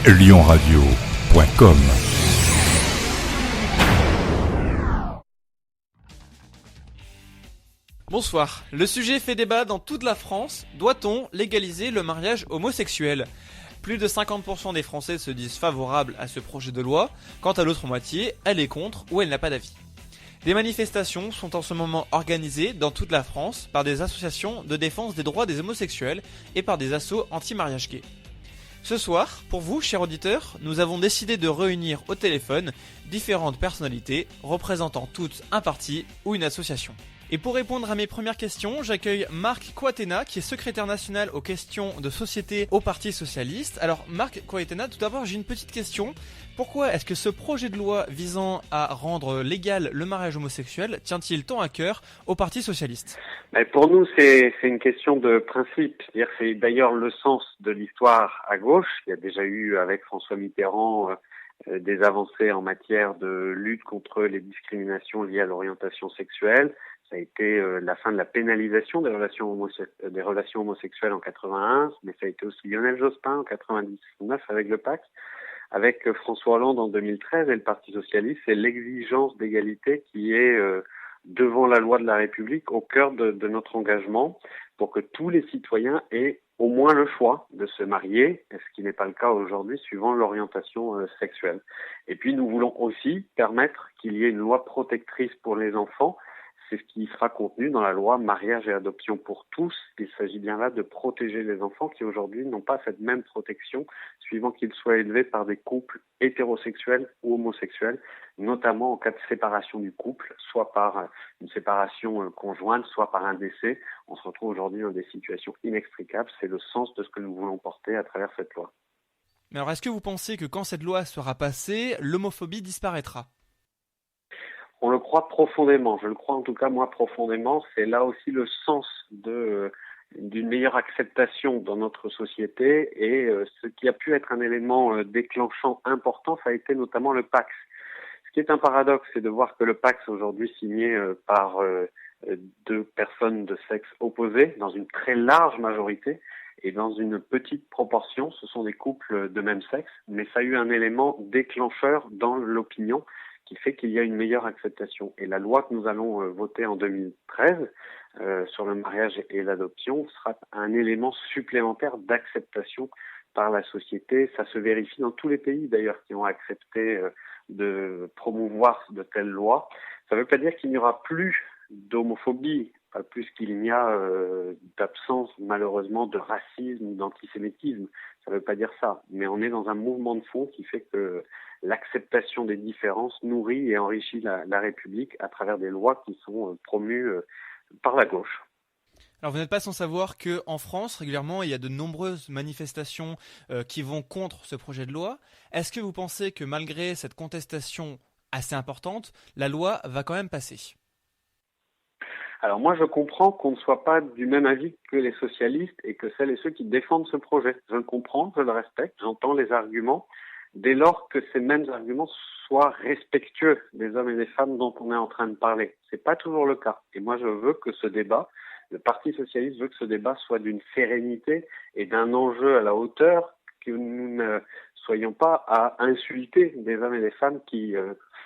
lyonradio.com. Bonsoir. Le sujet fait débat dans toute la France. Doit-on légaliser le mariage homosexuel ? Plus de 50% des Français se disent favorables à ce projet de loi. Quant à l'autre moitié, elle est contre ou elle n'a pas d'avis. Des manifestations sont en ce moment organisées dans toute la France par des associations de défense des droits des homosexuels et par des assos anti-mariage gay. Ce soir, pour vous, chers auditeurs, nous avons décidé de réunir au téléphone différentes personnalités représentant toutes un parti ou une association. Et pour répondre à mes premières questions, j'accueille Marc Coatena, qui est secrétaire national aux questions de société au Parti Socialiste. Alors Marc Coatena, tout d'abord j'ai une petite question. Pourquoi est-ce que ce projet de loi visant à rendre légal le mariage homosexuel tient-il tant à cœur au Parti Socialiste ? Pour nous, c'est une question de principe. C'est-à-dire, c'est d'ailleurs le sens de l'histoire à gauche. Il y a déjà eu avec François Mitterrand des avancées en matière de lutte contre les discriminations liées à l'orientation sexuelle. Ça a été la fin de la pénalisation des relations homosexuelles en 81, mais ça a été aussi Lionel Jospin en 99 avec le PAC, avec François Hollande en 2013 et le Parti Socialiste. C'est l'exigence d'égalité qui est devant la loi de la République au cœur de notre engagement pour que tous les citoyens aient au moins le choix de se marier, ce qui n'est pas le cas aujourd'hui suivant l'orientation sexuelle. Et puis nous voulons aussi permettre qu'il y ait une loi protectrice pour les enfants. C'est ce qui sera contenu dans la loi mariage et adoption pour tous. Il s'agit bien là de protéger les enfants qui aujourd'hui n'ont pas cette même protection suivant qu'ils soient élevés par des couples hétérosexuels ou homosexuels, notamment en cas de séparation du couple, soit par une séparation conjointe, soit par un décès. On se retrouve aujourd'hui dans des situations inextricables. C'est le sens de ce que nous voulons porter à travers cette loi. Mais alors est-ce que vous pensez que quand cette loi sera passée, l'homophobie disparaîtra ? On le croit profondément, je le crois en tout cas moi profondément, c'est là aussi le sens d'une meilleure acceptation dans notre société et ce qui a pu être un élément déclenchant important, ça a été notamment le Pacs. Ce qui est un paradoxe, c'est de voir que le Pacs aujourd'hui signé par deux personnes de sexe opposé dans une très large majorité et dans une petite proportion, ce sont des couples de même sexe, mais ça a eu un élément déclencheur dans l'opinion qui fait qu'il y a une meilleure acceptation. Et la loi que nous allons voter en 2013 sur le mariage et l'adoption sera un élément supplémentaire d'acceptation par la société. Ça se vérifie dans tous les pays d'ailleurs qui ont accepté de promouvoir de telles lois. Ça ne veut pas dire qu'il n'y aura plus d'homophobie, pas plus qu'il n'y a d'absence malheureusement de racisme ou d'antisémitisme. Ça ne veut pas dire ça, mais on est dans un mouvement de fond qui fait que l'acceptation des différences nourrit et enrichit la République à travers des lois qui sont promues par la gauche. Alors vous n'êtes pas sans savoir qu'en France, régulièrement, il y a de nombreuses manifestations qui vont contre ce projet de loi. Est-ce que vous pensez que malgré cette contestation assez importante, la loi va quand même passer ? Alors moi je comprends qu'on ne soit pas du même avis que les socialistes et que celles et ceux qui défendent ce projet. Je le comprends, je le respecte, j'entends les arguments, dès lors que ces mêmes arguments soient respectueux des hommes et des femmes dont on est en train de parler. C'est pas toujours le cas. Et moi je veux que ce débat, le Parti Socialiste veut que ce débat soit d'une sérénité et d'un enjeu à la hauteur, que nous ne soyons pas à insulter des hommes et des femmes qui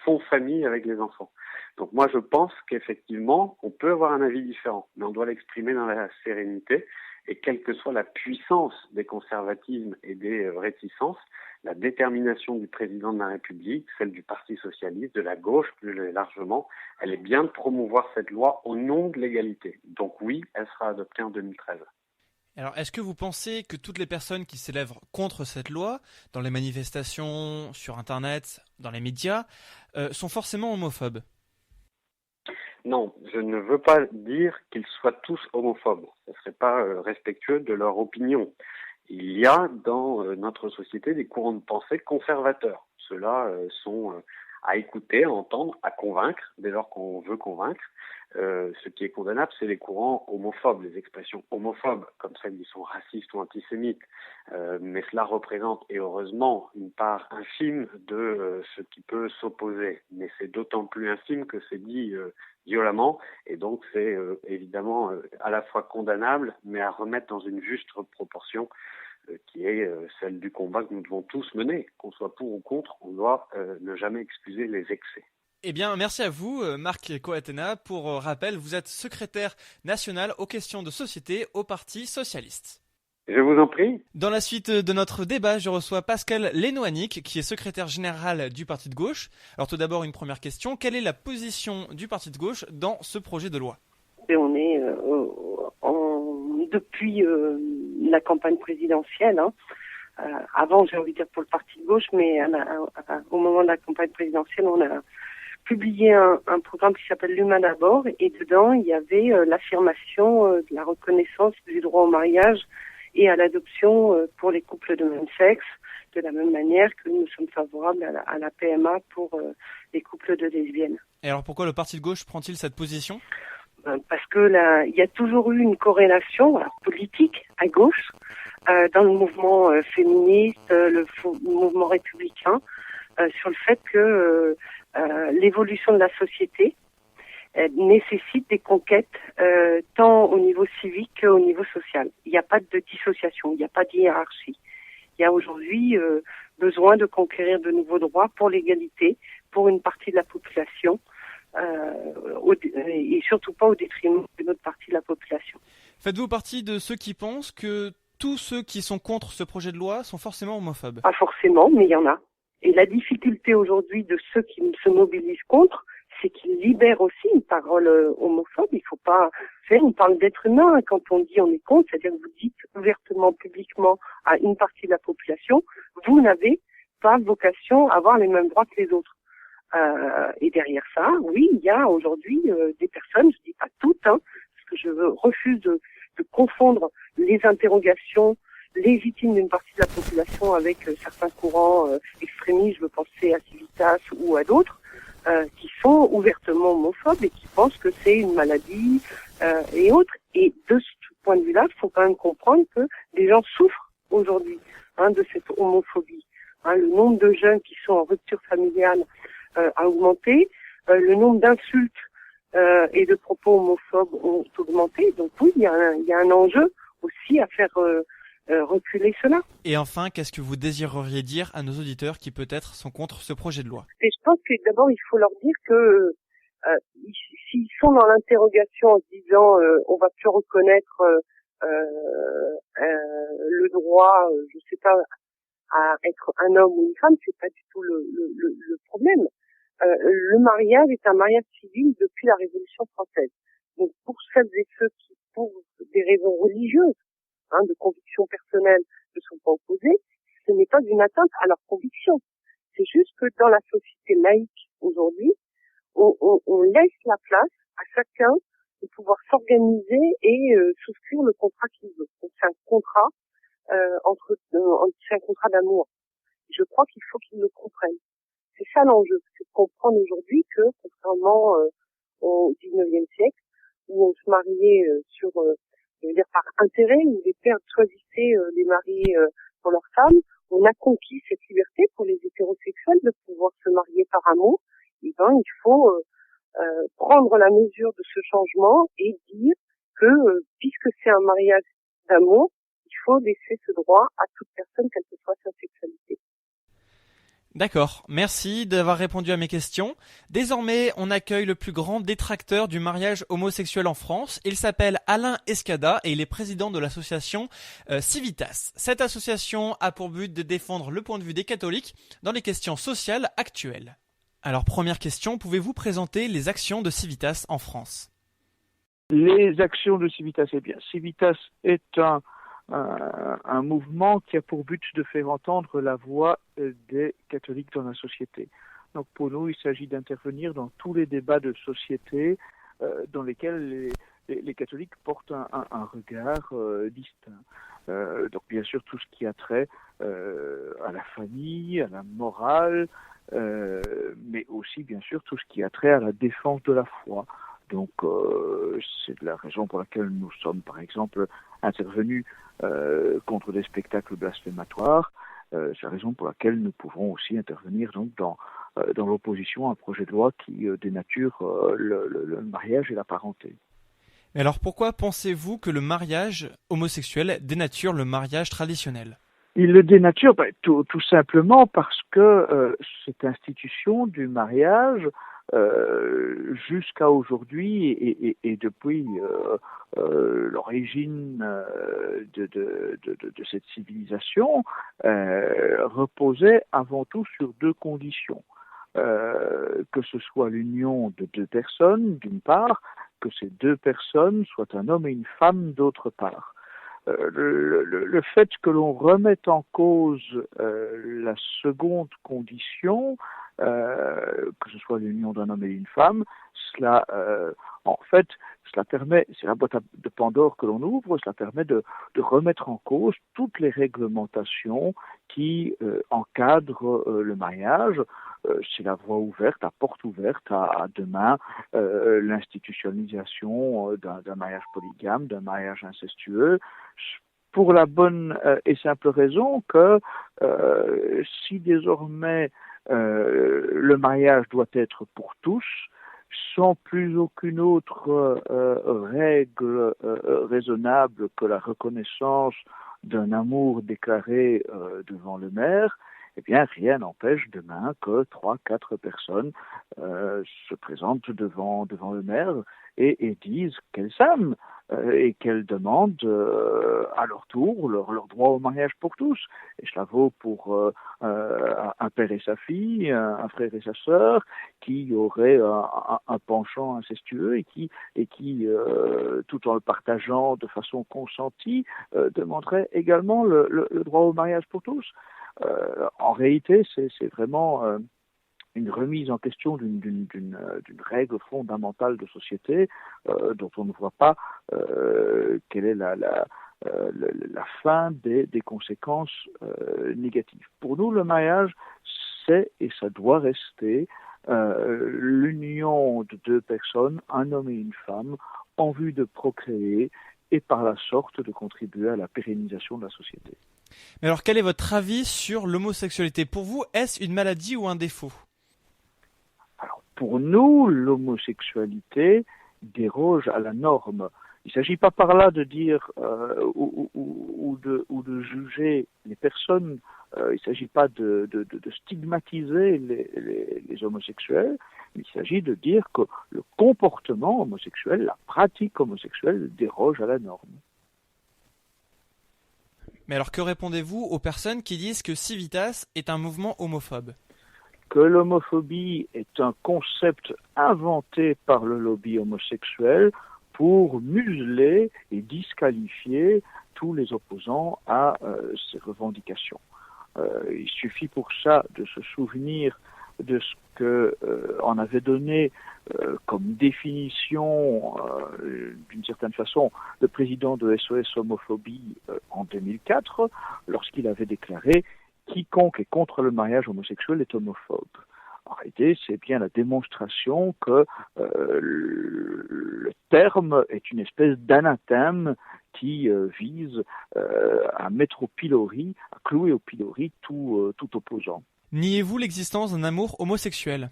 font famille avec les enfants. Donc moi je pense qu'effectivement on peut avoir un avis différent, mais on doit l'exprimer dans la sérénité et quelle que soit la puissance des conservatismes et des réticences, la détermination du président de la République, celle du Parti Socialiste, de la gauche plus largement, elle est bien de promouvoir cette loi au nom de l'égalité. Donc oui, elle sera adoptée en 2013. Alors, est-ce que vous pensez que toutes les personnes qui s'élèvent contre cette loi, dans les manifestations, sur Internet, dans les médias, sont forcément homophobes ? Non, je ne veux pas dire qu'ils soient tous homophobes. Ce ne serait pas respectueux de leur opinion. Il y a dans notre société des courants de pensée conservateurs. Ceux-là sont à écouter, à entendre, à convaincre, dès lors qu'on veut convaincre. Ce qui est condamnable, c'est les courants homophobes, les expressions homophobes, comme celles qui sont racistes ou antisémites. Mais cela représente, et heureusement, une part infime de ce qui peut s'opposer. Mais c'est d'autant plus infime que c'est dit violemment, et donc c'est évidemment à la fois condamnable, mais à remettre dans une juste proportion qui est est celle du combat que nous devons tous mener. Qu'on soit pour ou contre, on doit ne jamais excuser les excès. Eh bien, merci à vous, Marc Coatena. Pour rappel, vous êtes secrétaire national aux questions de société au Parti socialiste. Je vous en prie. Dans la suite de notre débat, je reçois Pascal Lénoanic, qui est secrétaire général du Parti de gauche. Alors tout d'abord, une première question. Quelle est la position du Parti de gauche dans ce projet de loi ? Et on est depuis la campagne présidentielle, avant j'ai envie de dire pour le Parti de gauche, mais au moment de la campagne présidentielle, on a publié un programme qui s'appelle l'Humain d'abord, et dedans il y avait l'affirmation de la reconnaissance du droit au mariage et à l'adoption pour les couples de même sexe, de la même manière que nous sommes favorables à la PMA pour les couples de lesbiennes. Et alors pourquoi le Parti de gauche prend-il cette position ? Parce que il y a toujours eu une corrélation politique à gauche dans le mouvement féministe, le mouvement républicain, sur le fait que l'évolution de la société nécessite des conquêtes tant au niveau civique qu'au niveau social. Il n'y a pas de dissociation, il n'y a pas de hiérarchie. Il y a aujourd'hui besoin de conquérir de nouveaux droits pour l'égalité, pour une partie de la population, et surtout pas au détriment d'une autre partie de la population. Faites-vous partie de ceux qui pensent que tous ceux qui sont contre ce projet de loi sont forcément homophobes ? Pas forcément, mais il y en a. Et la difficulté aujourd'hui de ceux qui se mobilisent contre, c'est qu'ils libèrent aussi une parole homophobe. Il faut pas faire, on parle d'être humain quand on dit on est contre, c'est-à-dire que vous dites ouvertement, publiquement à une partie de la population, vous n'avez pas vocation à avoir les mêmes droits que les autres. Et derrière ça, oui, il y a aujourd'hui des personnes, je dis pas toutes, parce que je refuse de confondre les interrogations légitimes d'une partie de la population avec certains courants extrémistes, je veux penser à Civitas ou à d'autres, qui sont ouvertement homophobes et qui pensent que c'est une maladie et autres. Et de ce point de vue-là, il faut quand même comprendre que les gens souffrent aujourd'hui de cette homophobie. Le nombre de jeunes qui sont en rupture familiale a augmenté, le nombre d'insultes et de propos homophobes ont augmenté. Donc oui, il y a un enjeu aussi à faire reculer cela. Et enfin, qu'est-ce que vous désireriez dire à nos auditeurs qui peut-être sont contre ce projet de loi ? Et je pense que d'abord il faut leur dire que s'ils sont dans l'interrogation en se disant on va plus reconnaître le droit, je sais pas, à être un homme ou une femme, c'est pas du tout le problème. Le mariage est un mariage civil depuis la Révolution française. Donc pour celles et ceux qui, pour des raisons religieuses, de conviction personnelle, ne sont pas opposés, ce n'est pas une atteinte à leurs convictions. C'est juste que dans la société laïque aujourd'hui, on laisse la place à chacun de pouvoir s'organiser et souscrire le contrat qu'il veut. Donc c'est un contrat c'est un contrat d'amour. Je crois qu'il faut qu'ils le comprennent. C'est ça l'enjeu, c'est de comprendre aujourd'hui que, contrairement au 19e siècle, où on se mariait par intérêt, où les pères choisissaient les maris pour leurs femmes, on a conquis cette liberté pour les hétérosexuels de pouvoir se marier par amour. Et il faut prendre la mesure de ce changement et dire que puisque c'est un mariage d'amour, il faut laisser ce droit à toute personne, quelle que soit sa sexualité. D'accord, merci d'avoir répondu à mes questions. Désormais, on accueille le plus grand détracteur du mariage homosexuel en France. Il s'appelle Alain Escada et il est président de l'association Civitas. Cette association a pour but de défendre le point de vue des catholiques dans les questions sociales actuelles. Alors, première question, pouvez-vous présenter les actions de Civitas en France ? Les actions de Civitas, Civitas est un mouvement qui a pour but de faire entendre la voix des catholiques dans la société. Donc pour nous, il s'agit d'intervenir dans tous les débats de société dans lesquels les catholiques portent un regard distinct. Donc bien sûr tout ce qui a trait à la famille, à la morale, mais aussi bien sûr tout ce qui a trait à la défense de la foi. Donc c'est la raison pour laquelle nous sommes par exemple intervenus contre des spectacles blasphématoires. C'est la raison pour laquelle nous pouvons aussi intervenir donc dans l'opposition à un projet de loi qui dénature le mariage et la parenté. Mais alors pourquoi pensez-vous que le mariage homosexuel dénature le mariage traditionnel ? Il le dénature tout simplement parce que cette institution du mariage, jusqu'à aujourd'hui et depuis l'origine de cette civilisation, reposait avant tout sur deux conditions. Que ce soit l'union de deux personnes, d'une part, que ces deux personnes soient un homme et une femme, d'autre part. Le fait que l'on remette en cause la seconde condition, que ce soit l'union d'un homme et d'une femme, cela, en fait, cela permet, c'est la boîte de Pandore que l'on ouvre, cela permet de remettre en cause toutes les réglementations qui encadrent le mariage. C'est la voie ouverte, la porte ouverte à demain l'institutionnalisation d'un mariage polygame, d'un mariage incestueux, pour la bonne et simple raison que si désormais le mariage doit être pour tous, sans plus aucune autre règle raisonnable que la reconnaissance d'un amour déclaré devant le maire, eh bien, rien n'empêche demain que 3-4 personnes se présentent devant le maire et disent qu'elles s'aiment et qu'elles demandent à leur tour leur droit au mariage pour tous. Et cela vaut pour un père et sa fille, un frère et sa sœur, qui auraient un penchant incestueux et qui tout en le partageant de façon consentie, demanderaient également le droit au mariage pour tous. En réalité, c'est vraiment une remise en question d'une règle fondamentale de société dont on ne voit pas quelle est la fin des conséquences négatives. Pour nous, le mariage, c'est et ça doit rester l'union de deux personnes, un homme et une femme, en vue de procréer et par la sorte de contribuer à la pérennisation de la société. Mais alors, quel est votre avis sur l'homosexualité? Pour vous, est-ce une maladie ou un défaut? Alors, pour nous, l'homosexualité déroge à la norme. Il ne s'agit pas par là de dire ou de juger les personnes. Il ne s'agit pas de stigmatiser les homosexuels. Il s'agit de dire que le comportement homosexuel, la pratique homosexuelle déroge à la norme. Mais alors, que répondez-vous aux personnes qui disent que Civitas est un mouvement homophobe? Que l'homophobie est un concept inventé par le lobby homosexuel pour museler et disqualifier tous les opposants à ces revendications. Il suffit pour ça de se souvenir de ce que on avait donné comme définition, d'une certaine façon, le président de SOS Homophobie en 2004, lorsqu'il avait déclaré « Quiconque est contre le mariage homosexuel est homophobe ». En réalité, c'est bien la démonstration que le terme est une espèce d'anathème qui vise à mettre au pilori, à clouer au pilori tout opposant. Niez-vous l'existence d'un amour homosexuel?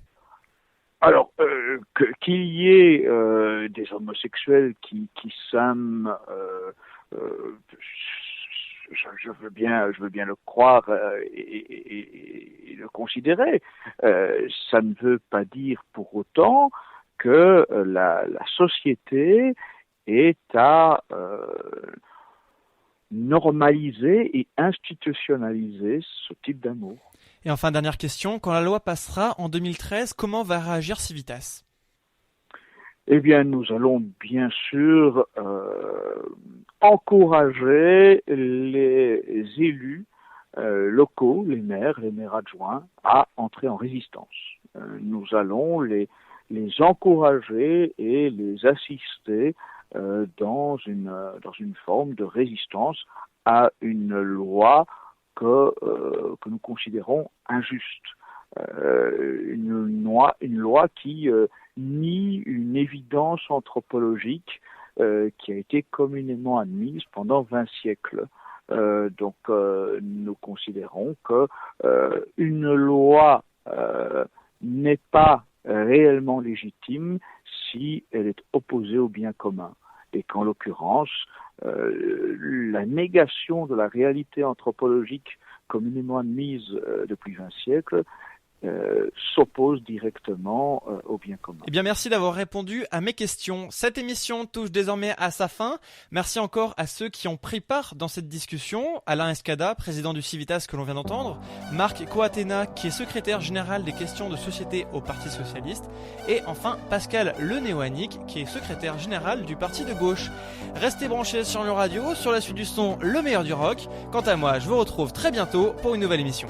Alors, qu'il y ait des homosexuels qui s'aiment, je veux bien le croire et le considérer. Ça ne veut pas dire pour autant que la société est à normaliser et institutionnaliser ce type d'amour. Et enfin, dernière question, quand la loi passera en 2013, comment va réagir Civitas? Eh bien, nous allons bien sûr encourager les élus locaux, les maires adjoints, à entrer en résistance. Nous allons les encourager et les assister dans une forme de résistance à une loi que nous considérons injuste. Une loi qui nie une évidence anthropologique qui a été communément admise pendant 20 siècles. Donc nous considérons que une loi n'est pas réellement légitime si elle est opposée au bien commun. Et qu'en l'occurrence, la négation de la réalité anthropologique communément admise depuis 20 siècles s'oppose directement au bien commun. Eh bien, merci d'avoir répondu à mes questions. Cette émission touche désormais à sa fin. Merci encore à ceux qui ont pris part dans cette discussion. Alain Escada, président du Civitas que l'on vient d'entendre. Marc Coatena, qui est secrétaire général des questions de société au Parti Socialiste. Et enfin, Pascal Lenéouanic, qui est secrétaire général du Parti de gauche. Restez branchés sur le radio, sur la suite du son, le meilleur du rock. Quant à moi, je vous retrouve très bientôt pour une nouvelle émission.